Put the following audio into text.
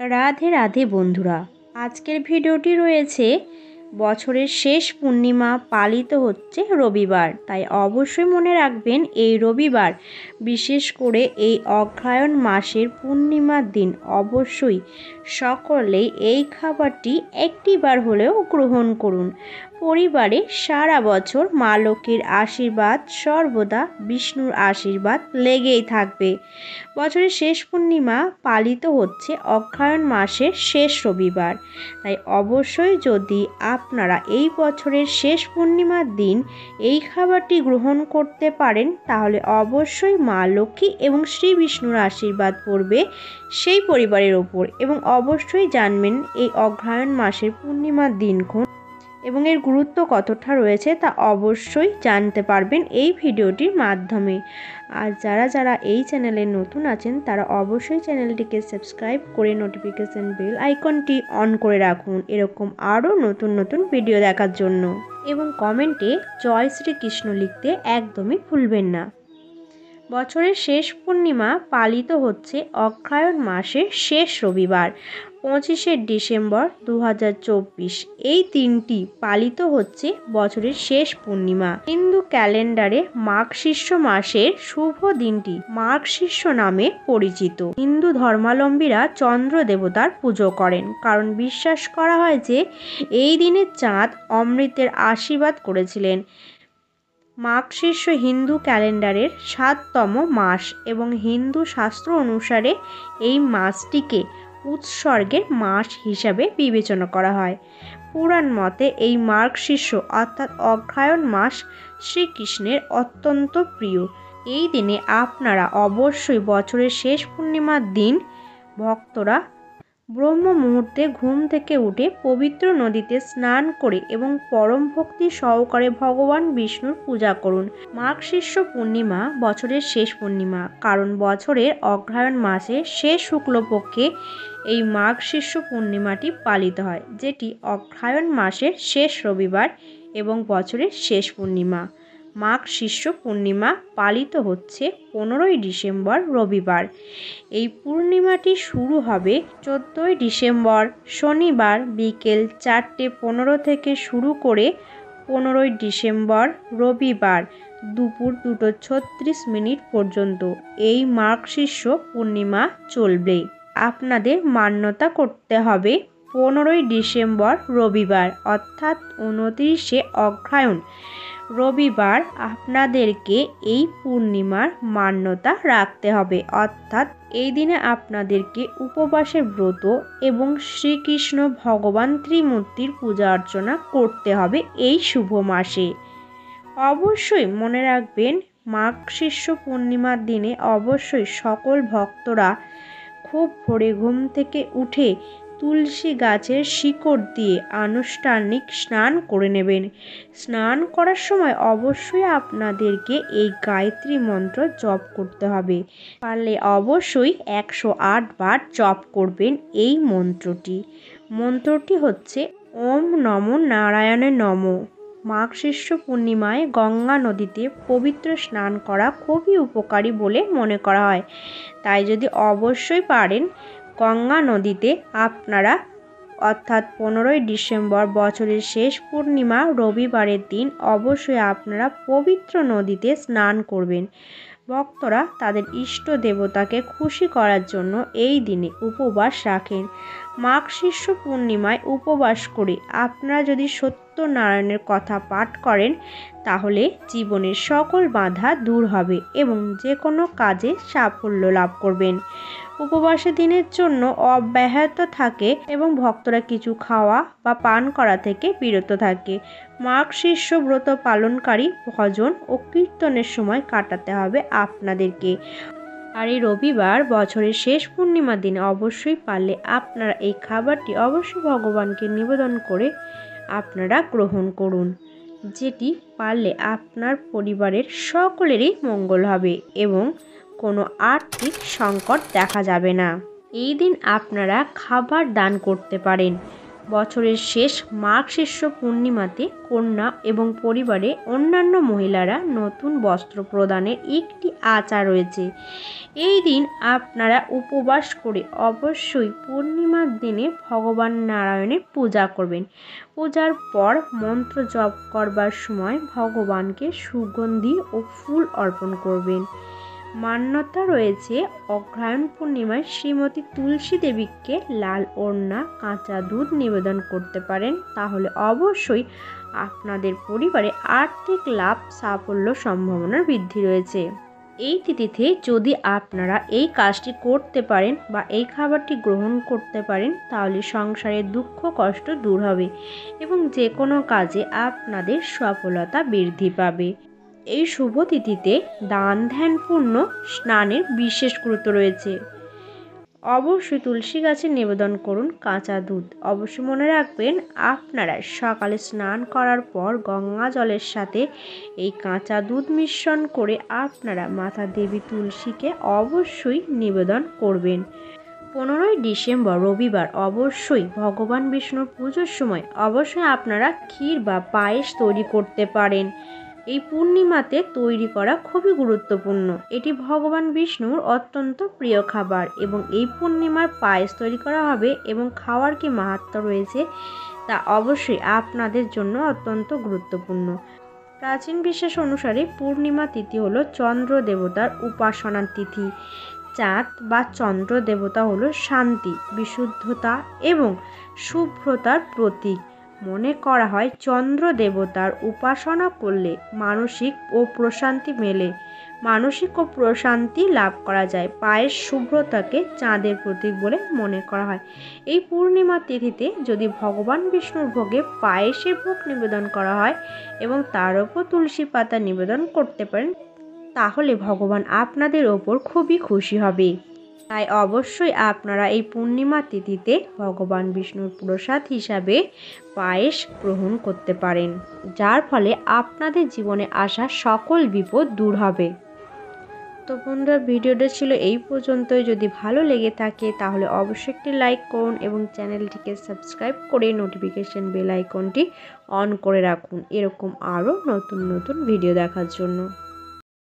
রাধে রাধে বন্ধুরা, আজকের ভিডিওটি রয়েছে বছরের শেষ পূর্ণিমা পালিত হচ্ছে রবিবার। তাই অবশ্যই মনে রাখবেন এই রবিবার, বিশেষ করে এই অগ্রহায়ণ মাসের পূর্ণিমার দিন অবশ্যই সকলেই এই খাবারটি একটিবার হলেও গ্রহণ করুন। পরিবারে সারা বছর মা লক্ষ্মীর আশীর্বাদ, সর্বদা বিষ্ণুর আশীর্বাদ লেগেই থাকবে। বছরের শেষ পূর্ণিমা পালিত হচ্ছে অগ্রহায়ণ মাসের শেষ রবিবার। তাই অবশ্যই যদি আপনারা এই বছরের শেষ পূর্ণিমার দিন এই খাবারটি গ্রহণ করতে পারেন, তাহলে অবশ্যই মা লক্ষ্মী এবং শ্রী বিষ্ণুর আশীর্বাদ পড়বে সেই পরিবারের ওপর। এবং অবশ্যই জানবেন এই অগ্রহায়ণ মাসের পূর্ণিমার দিনক্ষণ এবং এর গুরুত্ব কতটা রয়েছে তা অবশ্যই জানতে পারবেন এই ভিডিওটির মাধ্যমে। আর যারা এই চ্যানেলে নতুন আছেন তারা অবশ্যই চ্যানেলটিকে সাবস্ক্রাইব করে নোটিফিকেশান বেল আইকনটি অন করে রাখুন এরকম আরও নতুন ভিডিও দেখার জন্য। এবং কমেন্টে জয় শ্রীকৃষ্ণ লিখতে একদমই ভুলবেন না। বছরের শেষ পূর্ণিমা পালিত হচ্ছে অগ্রহায়ণ মাসের শেষ রবিবার 25শে ডিসেম্বর 2024। এই দিনটি পালিত হচ্ছে বছরের শেষ পূর্ণিমা। হিন্দু ক্যালেন্ডারে মার্গশীর্ষ মাসের শুভ দিনটি মার্গশীর্ষ নামে পরিচিত। হিন্দু ধর্মাবলম্বীরা চন্দ্র দেবতার পুজো করেন, কারণ বিশ্বাস করা হয় যে এই দিনে চাঁদ অমৃতের আশীর্বাদ করেছিলেন। মার্গশীর্ষ হিন্দু ক্যালেন্ডারের 7তম মাস এবং হিন্দু শাস্ত্র অনুসারে এই মাসটিকে উৎসর্গের মাস হিসাবে বিবেচনা করা হয়। পুরাণ মতে এই মার্গশীর্ষ অর্থাৎ অগ্রহায়ণ মাস শ্রীকৃষ্ণের অত্যন্ত প্রিয়। এই দিনে আপনারা অবশ্যই বছরের শেষ পূর্ণিমার দিন ভক্তরা ব্রহ্ম মুহূর্তে ঘুম থেকে উঠে পবিত্র নদীতে স্নান করে এবং পরম ভক্তি সহকারে ভগবান বিষ্ণুর পূজা করুন। মার্গশীর্ষ পূর্ণিমা বছরের শেষ পূর্ণিমা, কারণ বছরের অগ্রহায়ণ মাসে শেষ শুক্লপক্ষে এই মার্গশীর্ষ পূর্ণিমাটি পালিত হয়, যেটি অগ্রহায়ণ মাসের শেষ রবিবার এবং বছরের শেষ পূর্ণিমা। মার্গশীর্ষ পূর্ণিমা পালিত হচ্ছে 15ই ডিসেম্বর রবিবার। এই পূর্ণিমাটি শুরু হবে 14ই ডিসেম্বর শনিবার বিকেল 4:15 থেকে শুরু করে 15ই ডিসেম্বর রবিবার দুপুর 2:36 পর্যন্ত এই মার্গশীর্ষ পূর্ণিমা চলবে। আপনাদের মান্যতা করতে হবে 15ই ডিসেম্বর রবিবার অর্থাৎ 29শে অগ্রহায়ণ রবিবার আপনাদেরকে এই পূর্ণিমার মান্যতা রাখতে হবে, অর্থাৎ এই দিনে আপনাদেরকে উপবাসের ব্রত এবং শ্রীকৃষ্ণ ভগবান ত্রিমূর্তির পূজা অর্চনা করতে হবে এই শুভ মাসে। অবশ্যই মনে রাখবেন মার্গশীর্ষ পূর্ণিমার দিনে অবশ্যই সকল ভক্তরা খুব ভোরে ঘুম থেকে উঠে তুলসী গাছের শিকড় দিয়ে আনুষ্ঠানিক স্নান করে নেবেন। স্নান করার সময় অবশ্যই আপনাদেরকে এই গায়ত্রী মন্ত্র জপ করতে হবে। পারলে অবশ্যই 108 বার জপ করবেন এই মন্ত্রটি হচ্ছে ওম নমো নারায়ণে নমঃ। মার্গশীর্ষ পূর্ণিমায় গঙ্গা নদীতে পবিত্র স্নান করা খুবই উপকারী বলে মনে করা হয়। তাই যদি অবশ্যই পারেন গঙ্গা নদীতে আপনারা অর্থাৎ 15ই ডিসেম্বর বছরের শেষ পূর্ণিমা রবিবারের দিন অবশ্যই আপনারা পবিত্র নদীতে স্নান করবেন। ভক্তরা তাদের ইষ্ট দেবতাকে খুশি করার জন্য এই দিনে উপবাস রাখেন। মার্গশীর্ষ পূর্ণিমায় উপবাস করে আপনারা যদি সত্যনারায়ণের কথা পাঠ করেন, তাহলে জীবনের সকল বাধা দূর হবে এবং যে কোনো কাজে সাফল্য লাভ করবেন। উপবাসের দিনের জন্য অব্যাহত থাকে এবং ভক্তরা কিছু খাওয়া বা পান করা থেকে বিরত থাকে। মার্গশীর্ষ ব্রত পালনকারী ভজন ও কীর্তনের সময় কাটাতে হবে আপনাদেরকে। আর এই রবিবার বছরের শেষ পূর্ণিমার দিনে অবশ্যই পারলে আপনারা এই খাবারটি অবশ্যই ভগবানকে নিবেদন করে আপনারা গ্রহণ করুন, যেটি পারলে আপনার পরিবারের সকলেরই মঙ্গল হবে এবং কোনো আর্থিক সংকট দেখা যাবে না। এই দিন আপনারা খাবার দান করতে পারেন। বছরের শেষ মাঘ শীর্ষ পূর্ণিমাতে কন্যা এবং পরিবারে অন্যান্য মহিলারা নতুন বস্ত্র প্রদানের একটি আচার রয়েছে। এই দিন আপনারা উপবাস করে অবশ্যই পূর্ণিমার দিনে ভগবান নারায়ণের পূজা করবেন। পূজার পর মন্ত্র জপ করবার সময় ভগবানকে সুগন্ধি ও ফুল অর্পণ করবেন। মান্যতা রয়েছে অগ্রহায়ণ পূর্ণিমায় শ্রীমতী তুলসী দেবীকে লাল ওড়না কাঁচা দুধ নিবেদন করতে পারেন, তাহলে অবশ্যই আপনাদের পরিবারে আর্থিক লাভ সাফল্য সম্ভাবনার বৃদ্ধি রয়েছে। এই তিথিতে যদি আপনারা এই কাজটি করতে পারেন বা এই খাবারটি গ্রহণ করতে পারেন, তাহলে সংসারের দুঃখ কষ্ট দূর হবে এবং যে কোনো কাজে আপনাদের সফলতা বৃদ্ধি পাবে। এই শুভ তিথিতে দান ধ্যানপূর্ণ স্নানের বিশেষ গুরুত্ব রয়েছে। অবশ্যই তুলসী গাছে নিবেদন করুন কাঁচা দুধ। অবশ্যই মনে রাখবেন, আপনারা সকালে স্নান করার পর গঙ্গা জলের সাথে এই কাঁচা দুধ মিশ্রণ করে আপনারা মাতা দেবী তুলসীকে অবশ্যই নিবেদন করবেন। 15ই ডিসেম্বর রবিবার অবশ্যই ভগবান বিষ্ণুর পুজোর সময় অবশ্যই আপনারা ক্ষীর বা পায়েস তৈরি করতে পারেন। এই পূর্ণিমাতে তৈরি করা খুবই গুরুত্বপূর্ণ। এটি ভগবান বিষ্ণুর অত্যন্ত প্রিয় খাবার এবং এই পূর্ণিমার পায়েস তৈরি করা হবে এবং খাওয়ার কি মাহাত্ম্য রয়েছে তা অবশ্যই আপনাদের জন্য অত্যন্ত গুরুত্বপূর্ণ। প্রাচীন বিশ্বাস অনুসারে পূর্ণিমা তিথি হলো চন্দ্র দেবতার উপাসনার তিথি। চাঁদ বা চন্দ্র দেবতা হলো শান্তি, বিশুদ্ধতা এবং শুভ্রতার প্রতীক। মনে করা হয় চন্দ্র দেবতার উপাসনা করলে মানসিক ও প্রশান্তি লাভ করা যায়। পায়ের শুভ্রতাকে চাঁদের প্রতীক বলে মনে করা হয়। এই পূর্ণিমা তিথিতে যদি ভগবান বিষ্ণুর ভোগে পায়েসের ভোগ নিবেদন করা হয় এবং তার উপর তুলসী পাতা নিবেদন করতে পারেন, তাহলে ভগবান আপনাদের ওপর খুবই খুশি হবে। তাই অবশ্যই আপনারা এই পূর্ণিমা তিথিতে ভগবান বিষ্ণুর প্রসাদ হিসাবে পায়েস গ্রহণ করতে পারেন, যার ফলে আপনাদের জীবনে আসা সকল বিপদ দূর হবে। তো বন্ধুরা, ভিডিওটা ছিল এই পর্যন্তই। যদি ভালো লেগে থাকে তাহলে অবশ্যই একটি লাইক করুন এবং চ্যানেলটিকে সাবস্ক্রাইব করে নোটিফিকেশন বেল আইকনটি অন করে রাখুন এরকম আরও নতুন নতুন ভিডিও দেখার জন্য।